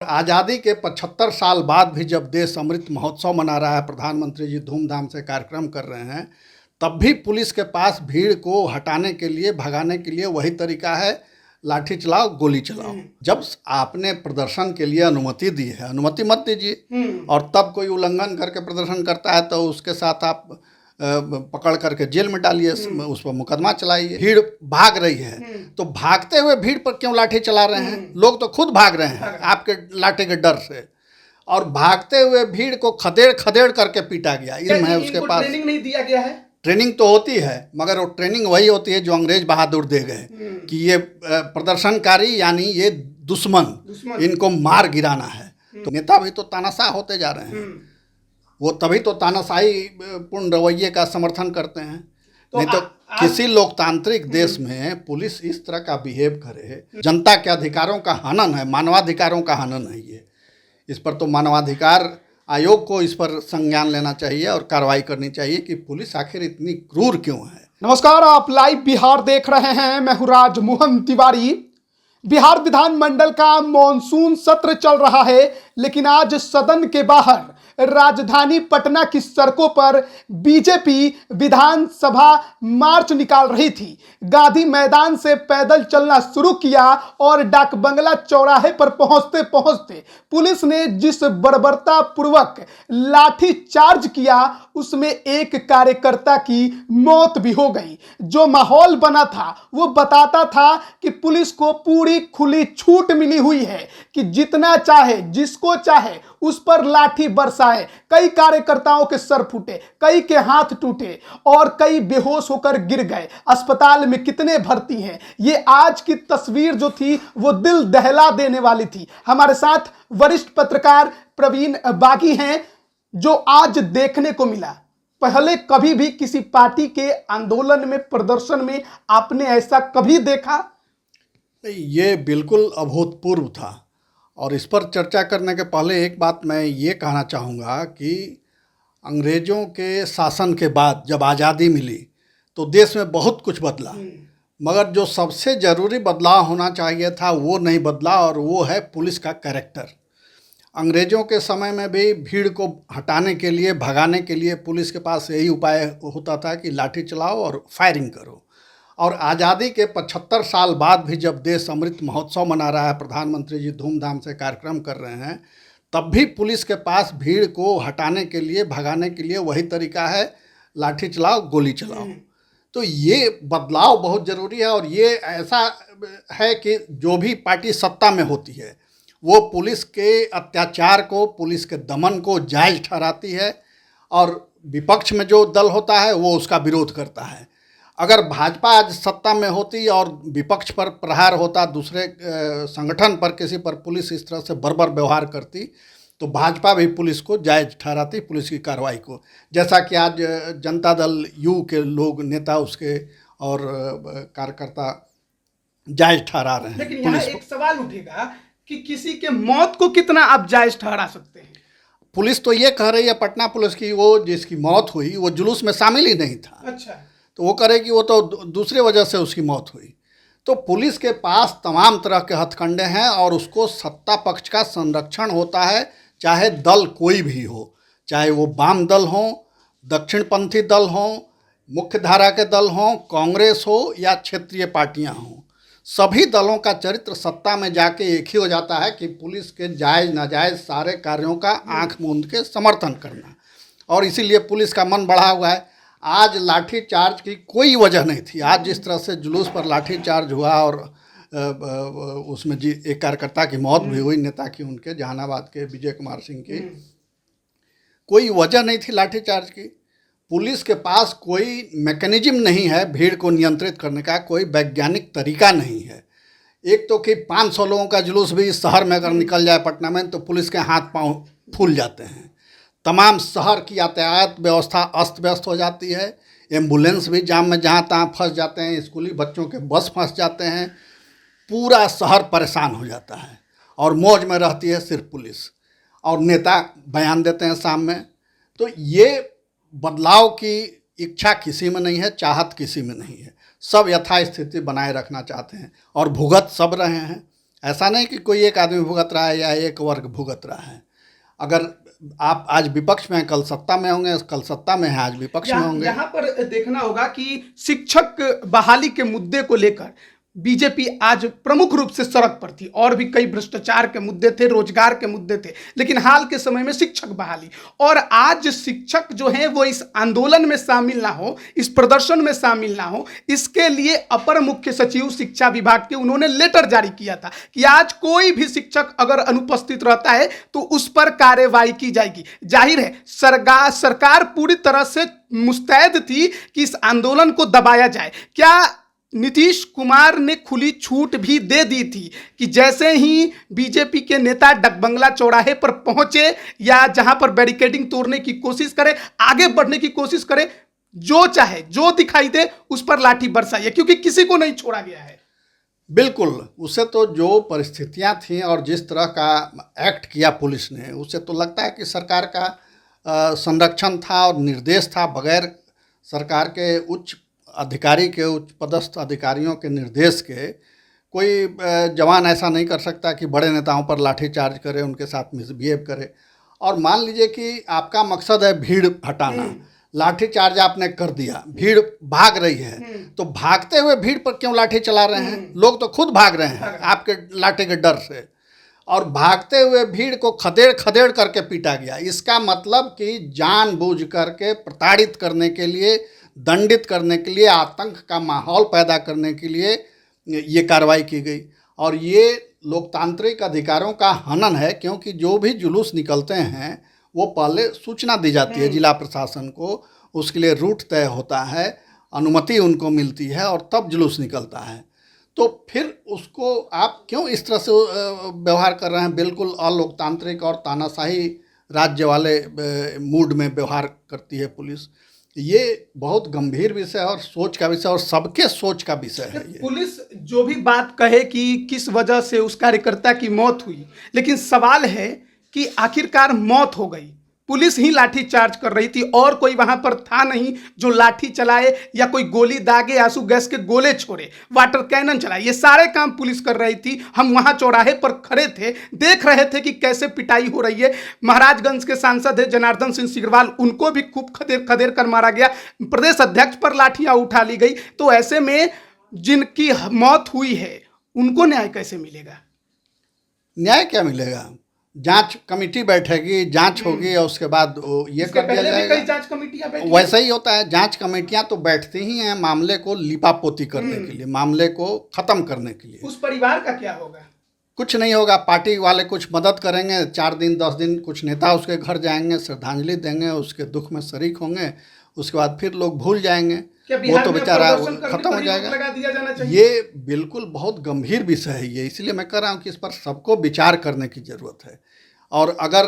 आज़ादी के 75 साल बाद भी जब देश अमृत महोत्सव मना रहा है, प्रधानमंत्री जी धूमधाम से कार्यक्रम कर रहे हैं, तब भी पुलिस के पास भीड़ को हटाने के लिए, भगाने के लिए वही तरीका है, लाठी चलाओ, गोली चलाओ। जब आपने प्रदर्शन के लिए अनुमति दी है, अनुमति मत दीजिए, और तब कोई उल्लंघन करके प्रदर्शन करता है तो उसके साथ आप पकड़ करके जेल में डालिए, उस पर मुकदमा चलाइए। भीड़ भाग रही है तो भागते हुए भीड़ पर क्यों लाठी चला रहे हैं? लोग तो खुद भाग रहे हैं आपके लाठी के डर से, और भागते हुए भीड़ को खदेड़ खदेड़ करके पीटा गया। इल्म है उसके पास, ट्रेनिंग नहीं दिया गया है। ट्रेनिंग तो होती है, मगर वो ट्रेनिंग वही होती है जो अंग्रेज बहादुर दे गए कि ये प्रदर्शनकारी यानी ये दुश्मन इनको मार गिराना है। तो नेता भी तो तानाशाह होते जा रहे हैं, वो तभी तो तानाशाही पूर्ण रवैये का समर्थन करते हैं। नहीं तो किसी लोकतांत्रिक देश में पुलिस इस तरह का बिहेव करे, जनता के अधिकारों का हनन है, मानवाधिकारों का हनन है ये। इस पर तो मानवाधिकार आयोग को इस पर संज्ञान लेना चाहिए और कार्रवाई करनी चाहिए कि पुलिस आखिर इतनी क्रूर क्यों है। नमस्कार, आप लाइव बिहार देख रहे हैं। मैं हूं राजमोहन तिवारी। बिहार विधानमंडल का मॉनसून सत्र चल रहा है, लेकिन आज सदन के बाहर राजधानी पटना की सड़कों पर बीजेपी विधानसभा मार्च निकाल रही थी। गांधी मैदान से पैदल चलना शुरू किया और डाक बंगला चौराहे पर पहुंचते पहुंचते पुलिस ने जिस बर्बरता पूर्वक लाठी चार्ज किया, उसमें एक कार्यकर्ता की मौत भी हो गई। जो माहौल बना था वो बताता था कि पुलिस को पूरी खुली छूट मिली हुई है कि जितना चाहे, जिसको चाहे उस पर लाठी बरसाए। कई कार्यकर्ताओं के सर फूटे, कई के हाथ टूटे और कई बेहोश होकर गिर गए। अस्पताल में कितने भर्ती हैं, ये आज की तस्वीर जो थी वो दिल दहला देने वाली थी। हमारे साथ वरिष्ठ पत्रकार प्रवीण बागी हैं, जो आज देखने को मिला। पहले कभी भी किसी पार्टी के आंदोलन में, प्रदर्शन में आपने ऐसा कभी देखा? ये बिल्कुल अभूतपूर्व था। और इस पर चर्चा करने के पहले एक बात मैं ये कहना चाहूँगा कि अंग्रेज़ों के शासन के बाद जब आज़ादी मिली तो देश में बहुत कुछ बदला, मगर जो सबसे ज़रूरी बदलाव होना चाहिए था वो नहीं बदला, और वो है पुलिस का कैरेक्टर। अंग्रेज़ों के समय में भी भीड़ को हटाने के लिए, भगाने के लिए पुलिस के पास यही उपाय होता था कि लाठी चलाओ और फायरिंग करो। और आज़ादी के 75 साल बाद भी जब देश अमृत महोत्सव मना रहा है, प्रधानमंत्री जी धूमधाम से कार्यक्रम कर रहे हैं, तब भी पुलिस के पास भीड़ को हटाने के लिए, भगाने के लिए वही तरीका है, लाठी चलाओ, गोली चलाओ। तो ये बदलाव बहुत ज़रूरी है। और ये ऐसा है कि जो भी पार्टी सत्ता में होती है वो पुलिस के अत्याचार को, पुलिस के दमन को जायज़ ठहराती है, और विपक्ष में जो दल होता है वो उसका विरोध करता है। अगर भाजपा आज सत्ता में होती और विपक्ष पर प्रहार होता, दूसरे संगठन पर, किसी पर पुलिस इस तरह से बर्बर व्यवहार करती, तो भाजपा भी पुलिस को जायज़ ठहराती, पुलिस की कार्रवाई को। जैसा कि आज जनता दल यू के लोग, नेता उसके और कार्यकर्ता जायज़ ठहरा रहे हैं। लेकिन यहाँ एक सवाल उठेगा कि किसी के मौत को कितना आप जायज़ ठहरा सकते हैं? पुलिस तो ये कह रही है, पटना पुलिस की, वो जिसकी मौत हुई वो जुलूस में शामिल ही नहीं था। अच्छा, तो वो करे कि वो तो दूसरे वजह से उसकी मौत हुई। तो पुलिस के पास तमाम तरह के हथकंडे हैं और उसको सत्ता पक्ष का संरक्षण होता है, चाहे दल कोई भी हो, चाहे वो वाम दल हो, दक्षिणपंथी दल हो, मुख्य धारा के दल हों, कांग्रेस हो या क्षेत्रीय पार्टियां हों। सभी दलों का चरित्र सत्ता में जाके एक ही हो जाता है कि पुलिस के जायज़ नाजायज़ सारे कार्यों का आंख मूंद के समर्थन करना। और इसीलिए पुलिस का मन बढ़ा हुआ है। आज लाठी चार्ज की कोई वजह नहीं थी। आज जिस तरह से जुलूस पर लाठी चार्ज हुआ और उसमें एक कार्यकर्ता की मौत भी हुई, नेता की, उनके जहानाबाद के विजय कुमार सिंह की, कोई वजह नहीं थी लाठी चार्ज की। पुलिस के पास कोई मैकेनिज्म नहीं है भीड़ को नियंत्रित करने का, कोई वैज्ञानिक तरीका नहीं है। एक तो कि 500 लोगों का जुलूस भी इस शहर में अगर निकल जाए पटना में, तो पुलिस के हाथ पांव फूल जाते हैं। तमाम शहर की यातायात व्यवस्था अस्त व्यस्त हो जाती है। एम्बुलेंस भी जाम में जहाँ तहाँ फंस जाते हैं, स्कूली बच्चों के बस फंस जाते हैं। पूरा शहर परेशान हो जाता है और मौज में रहती है सिर्फ पुलिस, और नेता बयान देते हैं शाम में। तो ये बदलाव की इच्छा किसी में नहीं है, चाहत किसी में नहीं है। सब यथास्थिति बनाए रखना चाहते हैं और भुगत सब रहे हैं। ऐसा नहीं कि कोई एक आदमी भुगत रहा है या एक वर्ग भुगत रहा है। अगर आप आज विपक्ष में हैं, कल सत्ता में होंगे, कल सत्ता में हैं, आज विपक्ष में होंगे। यहाँ पर देखना होगा कि शिक्षक बहाली के मुद्दे को लेकर बीजेपी आज प्रमुख रूप से सड़क पर थी, और भी कई भ्रष्टाचार के मुद्दे थे, रोजगार के मुद्दे थे, लेकिन हाल के समय में शिक्षक बहाली। और आज शिक्षक जो हैं वो इस आंदोलन में शामिल ना हो, इस प्रदर्शन में शामिल ना हो, इसके लिए अपर मुख्य सचिव शिक्षा विभाग के उन्होंने लेटर जारी किया था कि आज कोई भी शिक्षक अगर अनुपस्थित रहता है तो उस पर कार्रवाई की जाएगी। जाहिर है सरकार पूरी तरह से मुस्तैद थी कि इस आंदोलन को दबाया जाए। क्या नीतीश कुमार ने खुली छूट भी दे दी थी कि जैसे ही बीजेपी के नेता डकबंगला चौराहे पर पहुंचे या जहां पर बैरिकेडिंग तोड़ने की कोशिश करे, आगे बढ़ने की कोशिश करे, जो चाहे जो दिखाई दे उस पर लाठी बरसाइए, क्योंकि किसी को नहीं छोड़ा गया है। बिल्कुल, उससे तो जो परिस्थितियां थीं और जिस तरह का एक्ट किया पुलिस ने, उससे तो लगता है कि सरकार का संरक्षण था और निर्देश था। बगैर सरकार के उच्च अधिकारी के, उच्च पदस्थ अधिकारियों के निर्देश के कोई जवान ऐसा नहीं कर सकता कि बड़े नेताओं पर लाठीचार्ज करे, उनके साथ मिसबिहेव करे। और मान लीजिए कि आपका मकसद है भीड़ हटाना, लाठीचार्ज आपने कर दिया, भीड़ भाग रही है, तो भागते हुए भीड़ पर क्यों लाठी चला रहे हैं? लोग तो खुद भाग रहे हैं आपके लाठी के डर से, और भागते हुए भीड़ को खदेड़ खदेड़ करके पीटा गया। इसका मतलब कि जानबूझ करके प्रताड़ित करने के लिए, दंडित करने के लिए, आतंक का माहौल पैदा करने के लिए ये कार्रवाई की गई। और ये लोकतांत्रिक अधिकारों का हनन है, क्योंकि जो भी जुलूस निकलते हैं वो पहले सूचना दी जाती है जिला प्रशासन को, उसके लिए रूट तय होता है, अनुमति उनको मिलती है और तब जुलूस निकलता है। तो फिर उसको आप क्यों इस तरह से व्यवहार कर रहे हैं? बिल्कुल अलोकतांत्रिक और तानाशाही राज्य वाले मूड में व्यवहार करती है पुलिस। ये बहुत गंभीर विषय और सोच का विषय, और सबके सोच का विषय है ये। पुलिस जो भी बात कहे कि किस वजह से उस कार्यकर्ता की मौत हुई, लेकिन सवाल है कि आखिरकार मौत हो गई, पुलिस ही लाठी चार्ज कर रही थी और कोई वहां पर था नहीं जो लाठी चलाए या कोई गोली दागे, आंसू गैस के गोले छोड़े, वाटर कैनन चलाए। ये सारे काम पुलिस कर रही थी। हम वहां चौराहे पर खड़े थे, देख रहे थे कि कैसे पिटाई हो रही है। महाराजगंज के सांसद है जनार्दन सिंह सिग्रीवाल, उनको भी खूब खदेड़ खदेड़ कर मारा गया, प्रदेश अध्यक्ष पर लाठियां उठा ली गई। तो ऐसे में जिनकी मौत हुई है उनको न्याय कैसे मिलेगा? न्याय क्या मिलेगा? जांच कमेटी बैठेगी, जांच होगी और उसके बाद ये कर दिया जाएगा। जांच कमेटियां बैठी, वैसा ही होता है। जांच कमेटियां तो बैठती ही हैं मामले को लिपापोती करने के लिए, मामले को ख़त्म करने के लिए। उस परिवार का क्या होगा? कुछ नहीं होगा। पार्टी वाले कुछ मदद करेंगे, 4 दिन 10 दिन कुछ नेता उसके घर जाएंगे, श्रद्धांजलि देंगे, उसके दुख में शरीक होंगे, उसके बाद फिर लोग भूल जाएंगे, वो तो बेचारा खत्म हो जाएगा। ये बिल्कुल बहुत गंभीर विषय है ये, इसलिए मैं कह रहा हूँ कि इस पर सबको विचार करने की ज़रूरत है। और अगर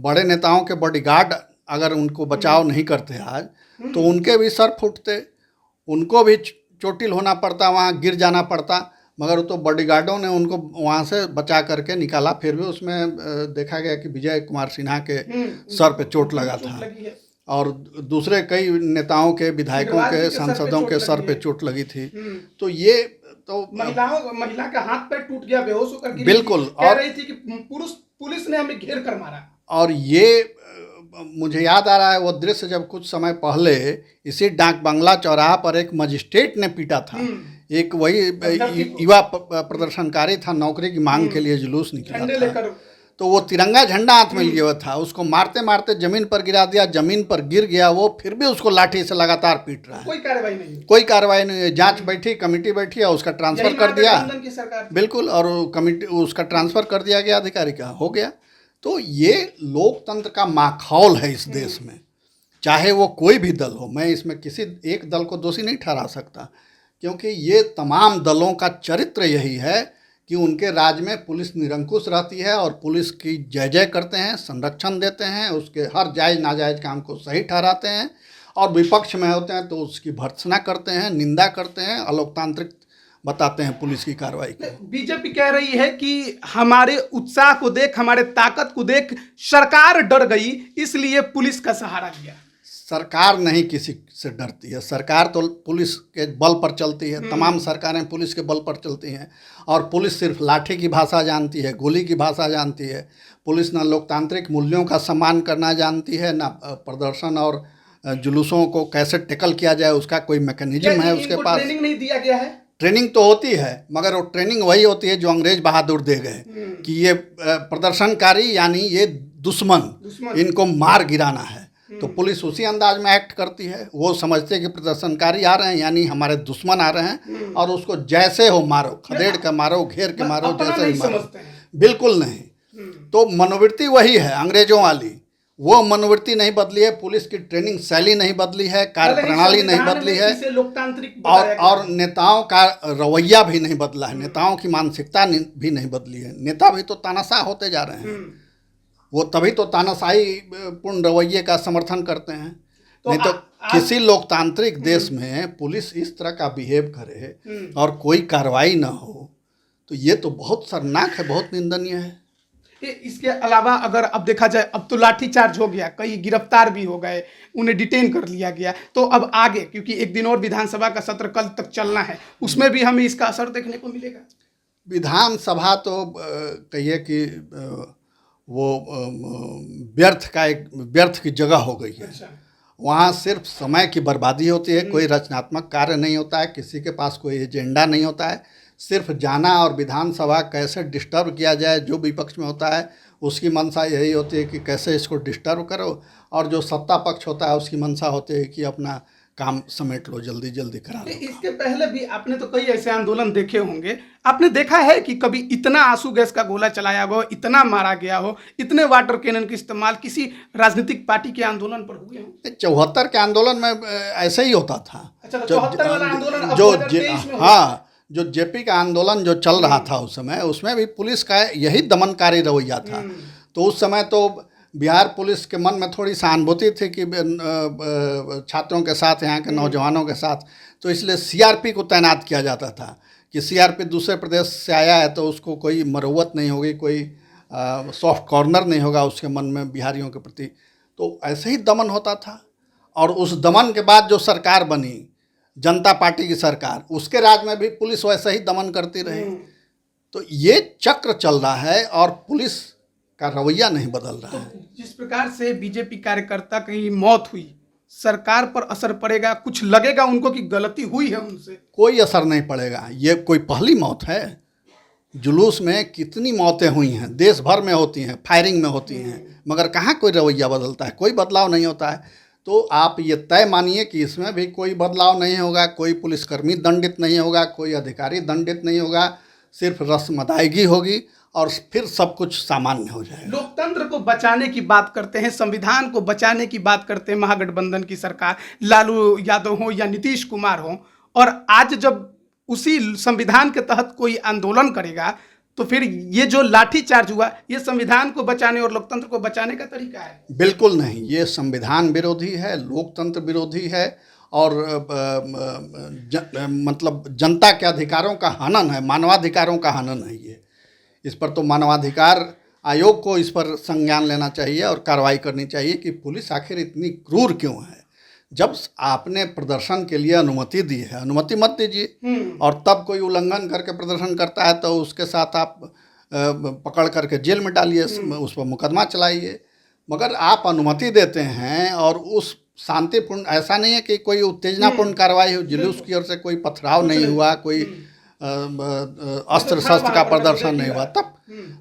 बड़े नेताओं के बॉडीगार्ड अगर उनको बचाव नहीं करते आज, तो उनके भी सर फूटते, उनको भी चोटिल होना पड़ता, वहाँ गिर जाना पड़ता, मगर तो बॉडीगार्डों ने उनको वहाँ से बचा करके निकाला। फिर भी उसमें देखा गया कि विजय कुमार सिन्हा के सर पे चोट लगा था, और दूसरे कई नेताओं के, विधायकों के, सांसदों के सर पे चोट लगी थी। तो ये तो महिला का हाथ पैर टूट गया, बेहोश होकर गिरी, बिल्कुल, कह रही थी कि पुलिस ने हमें घेर कर मारा। और ये मुझे याद आ रहा है वो दृश्य जब कुछ समय पहले इसी डाक बंगला चौराहा पर एक मजिस्ट्रेट ने पीटा था। एक वही युवा प्रदर्शनकारी था, नौकरी की मांग के लिए जुलूस निकला था, तो वो तिरंगा झंडा हाथ में लिए हुआ था, उसको मारते मारते जमीन पर गिरा दिया, जमीन पर गिर गया वो, फिर भी उसको लाठी से लगातार पीट रहा है। कोई कार्रवाई नहीं, कोई कार्रवाई नहीं है। जांच बैठी, कमेटी बैठी और उसका ट्रांसफर कर दिया, बिल्कुल, और कमेटी उसका ट्रांसफर कर दिया गया, अधिकारी का हो गया। तो ये लोकतंत्र का माखौल है इस देश में, चाहे वो कोई भी दल हो। मैं इसमें किसी एक दल को दोषी नहीं ठहरा सकता, क्योंकि ये तमाम दलों का चरित्र यही है कि उनके राज में पुलिस निरंकुश रहती है और पुलिस की जय जय करते हैं, संरक्षण देते हैं, उसके हर जायज़ नाजायज़ काम को सही ठहराते हैं, और विपक्ष में होते हैं तो उसकी भर्त्सना करते हैं, निंदा करते हैं, अलोकतांत्रिक बताते हैं पुलिस की कार्रवाई को। बीजेपी कह रही है कि हमारे उत्साह को देख, हमारे ताकत को देख सरकार डर गई, इसलिए पुलिस का सहारा लिया। सरकार नहीं किसी से डरती है। सरकार तो पुलिस के बल पर चलती है, तमाम सरकारें पुलिस के बल पर चलती हैं। और पुलिस सिर्फ लाठी की भाषा जानती है, गोली की भाषा जानती है। पुलिस ना लोकतांत्रिक मूल्यों का सम्मान करना जानती है, ना प्रदर्शन और जुलूसों को कैसे टैकल किया जाए उसका कोई मैकेनिज्म है उसके पास। ट्रेनिंग नहीं दिया गया है? ट्रेनिंग तो होती है, मगर वो ट्रेनिंग वही होती है जो अंग्रेज बहादुर दे गए कि ये प्रदर्शनकारी यानी ये दुश्मन इनको मार गिराना है। तो पुलिस उसी अंदाज में एक्ट करती है। वो समझते हैं कि प्रदर्शनकारी आ रहे हैं यानी हमारे दुश्मन आ रहे हैं और उसको जैसे हो मारो, खदेड़ के मारो, घेर के मारो, जैसे ही मारो। बिल्कुल नहीं। तो मनोवृत्ति वही है अंग्रेजों वाली, वो मनोवृत्ति नहीं बदली है। पुलिस की ट्रेनिंग शैली नहीं बदली है, कार्य प्रणाली नहीं बदली है, लोकतांत्रिक और नेताओं का रवैया भी नहीं बदला है, नेताओं की मानसिकता भी नहीं बदली है। नेता भी तो तानाशाह होते जा रहे हैं, वो तभी तो तानाशाही पूर्ण रवैये का समर्थन करते हैं। नहीं तो किसी लोकतांत्रिक देश में पुलिस इस तरह का बिहेव करे और कोई कार्रवाई ना हो, तो ये तो बहुत शर्मनाक है, बहुत निंदनीय है। इसके अलावा अगर अब देखा जाए, अब तो लाठीचार्ज हो गया, कई गिरफ्तार भी हो गए, उन्हें डिटेन कर लिया गया, तो अब आगे क्योंकि एक दिन और विधानसभा का सत्र कल तक चलना है, उसमें भी हमें इसका असर देखने को मिलेगा। विधानसभा तो कहिए कि वो व्यर्थ की जगह हो गई है। अच्छा। वहाँ सिर्फ समय की बर्बादी होती है, कोई रचनात्मक कार्य नहीं होता है, किसी के पास कोई एजेंडा नहीं होता है। सिर्फ जाना और विधानसभा कैसे डिस्टर्ब किया जाए, जो विपक्ष में होता है उसकी मंशा यही होती है कि कैसे इसको डिस्टर्ब करो, और जो सत्ता पक्ष होता है उसकी मंशा होती है कि अपना काम समेट लो, जल्दी जल्दी करा लो। इसके पहले भी आपने तो कई ऐसे आंदोलन देखे होंगे, आपने देखा है कि कभी इतना आंसू गैस का गोला चलाया हो, इतना मारा गया हो, इतने वाटर कैनन का इस्तेमाल किसी राजनीतिक पार्टी के आंदोलन पर हुए हो? 74 के आंदोलन में ऐसे ही होता था। अच्छा, 74 वाला आंदोलन अब जो 2023 में हाँ, जो जेपी का आंदोलन जो चल रहा था उस समय, उसमें भी पुलिस का यही दमनकारी रवैया था। तो उस समय तो बिहार पुलिस के मन में थोड़ी सहानुभूति थी कि छात्रों के साथ, यहाँ के नौजवानों के साथ, तो इसलिए सीआरपी को तैनात किया जाता था कि सीआरपी दूसरे प्रदेश से आया है तो उसको कोई मरवत नहीं होगी, कोई सॉफ्ट कॉर्नर नहीं होगा उसके मन में बिहारियों के प्रति। तो ऐसे ही दमन होता था। और उस दमन के बाद जो सरकार बनी, जनता पार्टी की सरकार, उसके राज में भी पुलिस वैसे ही दमन करती रही। तो ये चक्र चल रहा है और पुलिस का रवैया नहीं बदल रहा है। तो जिस प्रकार से बीजेपी कार्यकर्ता की मौत हुई, सरकार पर असर पड़ेगा? कुछ लगेगा उनको कि गलती हुई है उनसे? कोई असर नहीं पड़ेगा। ये कोई पहली मौत है। जुलूस में कितनी मौतें हुई हैं, देश भर में होती हैं, फायरिंग में होती हैं, मगर कहाँ कोई रवैया बदलता है, कोई बदलाव नहीं होता है। तो आप ये तय मानिए कि इसमें भी कोई बदलाव नहीं होगा, कोई पुलिसकर्मी दंडित नहीं होगा, कोई अधिकारी दंडित नहीं होगा, सिर्फ रस्म अदायगी होगी और फिर सब कुछ सामान्य हो जाएगा। लोकतंत्र को बचाने की बात करते हैं, संविधान को बचाने की बात करते हैं महागठबंधन की सरकार, लालू यादव हो या नीतीश कुमार हो, और आज जब उसी संविधान के तहत कोई आंदोलन करेगा तो फिर ये जो लाठीचार्ज हुआ, ये संविधान को बचाने और लोकतंत्र को बचाने का तरीका है? बिल्कुल नहीं, ये संविधान विरोधी है, लोकतंत्र विरोधी है और मतलब जनता के अधिकारों का हनन है, मानवाधिकारों का हनन है ये। इस पर तो मानवाधिकार आयोग को इस पर संज्ञान लेना चाहिए और कार्रवाई करनी चाहिए कि पुलिस आखिर इतनी क्रूर क्यों है। जब आपने प्रदर्शन के लिए अनुमति दी है, अनुमति मत दीजिए, और तब कोई उल्लंघन करके प्रदर्शन करता है तो उसके साथ आप पकड़ करके जेल में डालिए, उस पर मुकदमा चलाइए। मगर आप अनुमति देते हैं और उस शांतिपूर्ण, ऐसा नहीं है कि कोई उत्तेजनापूर्ण कार्रवाई हो, जुलूस की ओर से कोई पथराव नहीं हुआ, कोई अस्त्र शस्त्र का प्रदर्शन नहीं हुआ, तब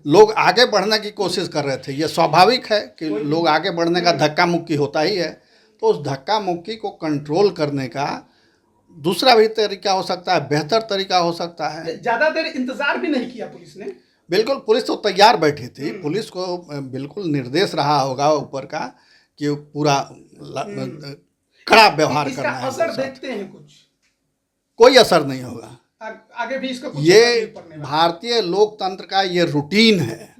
लोग आगे बढ़ने की कोशिश कर रहे थे। ये स्वाभाविक है कि लोग आगे बढ़ने का धक्का मुक्की होता ही है। तो उस धक्का मुक्की को कंट्रोल करने का दूसरा भी तरीका हो सकता है, बेहतर तरीका हो सकता है। ज़्यादा देर इंतजार भी नहीं किया पुलिस ने। बिल्कुल, पुलिस तो तैयार बैठी थी। पुलिस को बिल्कुल निर्देश रहा होगा ऊपर का कि पूरा कड़ा व्यवहार करना है। असर देखते हैं कुछ? कोई असर नहीं होगा। आगे भी इसका कुछ ये भारतीय लोकतंत्र का ये रूटीन है।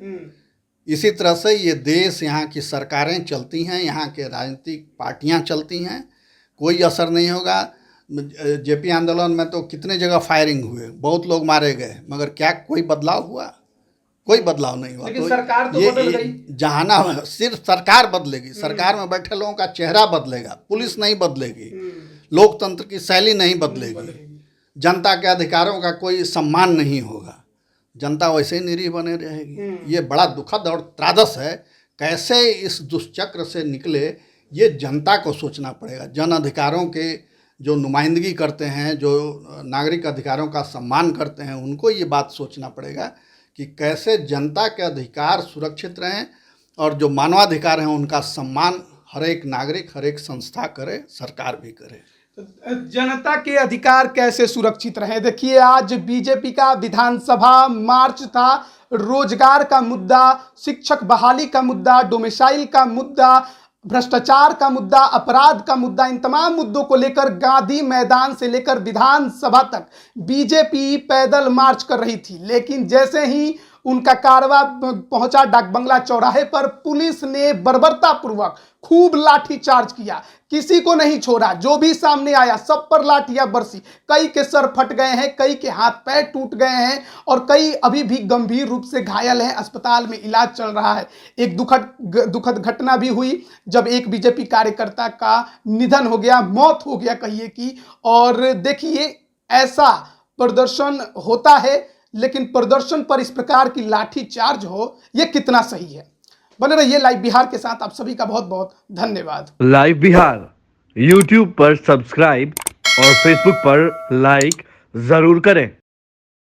इसी तरह से ये देश, यहाँ की सरकारें चलती हैं, यहाँ के राजनीतिक पार्टियां चलती हैं, कोई असर नहीं होगा। जेपी आंदोलन में तो कितने जगह फायरिंग हुए, बहुत लोग मारे गए, मगर क्या कोई बदलाव हुआ? कोई बदलाव नहीं हुआ। लेकिन सरकार तो बदल गई। जहां सिर्फ सरकार बदलेगी, सरकार में बैठे लोगों का चेहरा बदलेगा, पुलिस नहीं बदलेगी, लोकतंत्र की शैली नहीं बदलेगी, जनता के अधिकारों का कोई सम्मान नहीं होगा, जनता वैसे ही निरीह बने रहेगी। ये बड़ा दुखद और त्रादस है। कैसे इस दुष्चक्र से निकले, ये जनता को सोचना पड़ेगा। जन अधिकारों के जो नुमाइंदगी करते हैं, जो नागरिक अधिकारों का सम्मान करते हैं, उनको ये बात सोचना पड़ेगा कि कैसे जनता के अधिकार सुरक्षित रहें और जो मानवाधिकार हैं उनका सम्मान हर एक नागरिक, हर एक संस्था करे, सरकार भी करे। जनता के अधिकार कैसे सुरक्षित रहे। देखिए, आज बीजेपी का विधानसभा मार्च था। रोजगार का मुद्दा, शिक्षक बहाली का मुद्दा, डोमिसाइल का मुद्दा, भ्रष्टाचार का मुद्दा, अपराध का मुद्दा, इन तमाम मुद्दों को लेकर गांधी मैदान से लेकर विधानसभा तक बीजेपी पैदल मार्च कर रही थी। लेकिन जैसे ही उनका कारवा पहुंचा डाक बंगला चौराहे पर, पुलिस ने बर्बरता पूर्वक खूब लाठी चार्ज किया, किसी को नहीं छोड़ा। जो भी सामने आया सब पर लाठियां बरसी। कई के सर फट गए हैं, कई के हाथ पैर टूट गए हैं और कई अभी भी गंभीर रूप से घायल हैं, अस्पताल में इलाज चल रहा है। एक दुखद घटना भी हुई जब एक बीजेपी कार्यकर्ता का निधन हो गया, मौत हो गया कहिए कि। और देखिए, ऐसा प्रदर्शन होता है, लेकिन प्रदर्शन पर इस प्रकार की लाठी चार्ज हो, यह कितना सही है। बने रहिए लाइव बिहार के साथ। आप सभी का बहुत बहुत धन्यवाद। लाइव बिहार YouTube पर सब्सक्राइब और Facebook पर लाइक जरूर करें।